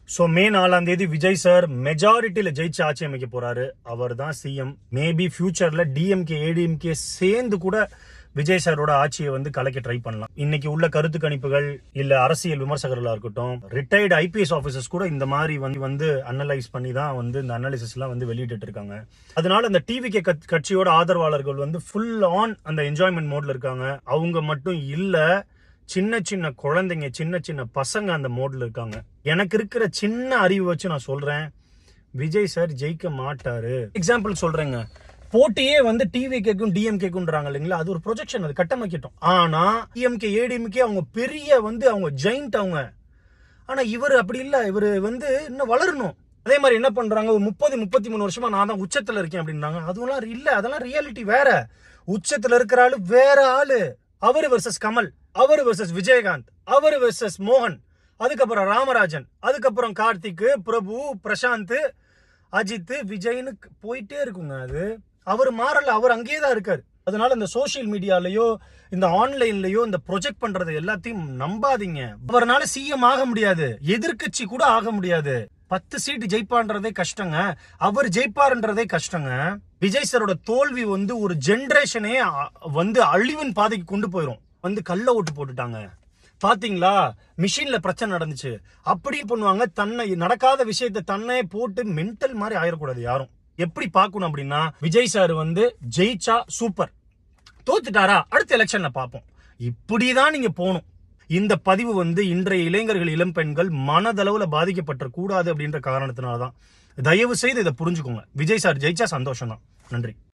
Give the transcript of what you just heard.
So மே 4 Vijay sir மெஜாரிட்டியில ஜெயிச்சு ஆட்சி அமைக்க போறாரு. அவர் தான் சிஎம். மேபி ஃபியூச்சர்ல டிஎம்கே ஏடிஎம்கே சேர்ந்து கூட விஜய் சாரோட ஆட்சியை வந்து கலைக்க ட்ரை பண்ணலாம். இன்னைக்கு உள்ள கருத்து கணிப்புகள் இல்ல அரசியல் விமர்சகர்களா இருக்கட்டும், ரிட்டையர்டு ஐபிஎஸ் ஆபீசர்ஸ் கூட இந்த மாதிரி வந்து அனலைஸ் பண்ணி தான் வந்து இந்த அனாலிசிஸ் எல்லாம் வந்து வெளியிட்டு இருக்காங்க. அதனால இந்த டிவிகே கட்சியோட ஆதரவாளர்கள் வந்து ஃபுல் ஆன் அந்த என்ஜாய்மெண்ட் மோட்ல இருக்காங்க. அவங்க மட்டும் இல்ல, சின்ன சின்ன குழந்தைங்க, சின்ன சின்ன பசங்க அந்த மோட்ல இருக்காங்க. எனக்கு இருக்கிற சின்ன அறிவு வச்சு நான் சொல்றேன், விஜய் சார் ஜெயிக்க மாட்டாரு. எக்ஸாம்பிள் சொல்றேங்க, போட்டியே வந்து டிவிகேக்கும் டிஎம்கேக்கும்ன்றாங்க இல்லைங்களா, அது ஒரு ப்ரொஜெக்ஷன், அது கட்டமைக்கட்டும். ஆனா டிஎம்கே ஏடிஎம்கே அவங்க பெரிய வந்து அவங்க ஜெயிண்ட் அவங்க. ஆனா இவர் அப்படி இல்ல, இவர் வந்து இன்னும் வளரணும். அதே மாதிரி என்ன பண்றாங்க, ஒரு 30-33 வருஷமா நான் தான் உச்சத்துல இருக்கேன் அப்படின்றாங்க. அதுவெல்லாம் இல்ல, அதெல்லாம் ரியாலிட்டி வேற. உச்சத்துல இருக்கிற ஆளு வேற ஆளு. அவரு வெர்சஸ் கமல், அவரு வெர்சஸ் விஜயகாந்த், அவரு வெர்சஸ் மோகன், அதுக்கப்புறம் ராமராஜன், அதுக்கப்புறம் கார்த்திக், பிரபு, பிரசாந்த், அஜித், விஜய்னு போயிட்டே இருக்குங்க. அது அவர் மாறல, அவர் அங்கேயே தான் இருக்காரு. அதனால இந்த சோசியல் மீடியாலயோ இந்த ஆன்லைன்லயோ இந்த ப்ரொஜெக்ட் பண்றது எல்லாத்தையும் நம்பாதீங்க. அவர்னால சிஎம் ஆக முடியாது, எதிர்கட்சி கூட ஆக முடியாது. 10 சீட் ஜெயிப்பான்றதே கஷ்டங்க, அவர் ஜெயிப்பார்ன்றதே கஷ்டங்க. விஜய் சாரோட தோல்வி வந்து ஒரு ஜெனரேஷனே வந்து அழிவின் பாதைக்கு கொண்டு போயிரும். வந்து கள்ள ஓட்டு போட்டுட்டாங்க பாத்தீங்களா, மிஷின்ல பிரச்சனை நடந்துச்சு, அப்படி பண்ணுவாங்க. தன்னை நடக்காத விஷயத்தை தன்னை போட்டு மென்டல் மாதிரி ஆயிடக்கூடாது யாரும். எப்படி பார்க்கணும் அப்படின்னா, விஜய் சார் வந்து ஜெயிச்சா சூப்பர், தோத்துட்டாரா அடுத்த எலெக்ஷன்ல பார்ப்போம், இப்படிதான் நீங்க போகணும். இந்த பதிவு வந்து இன்றைய இளைஞர்கள், இளம் பெண்கள் மனதளவுல பாதிக்கப்பட்ட கூடாது அப்படின்ற காரணத்தினாலதான். தயவு செய்து இதை புரிஞ்சுக்கோங்க. விஜய் சார் ஜெயிச்சா சந்தோஷம் தான். நன்றி.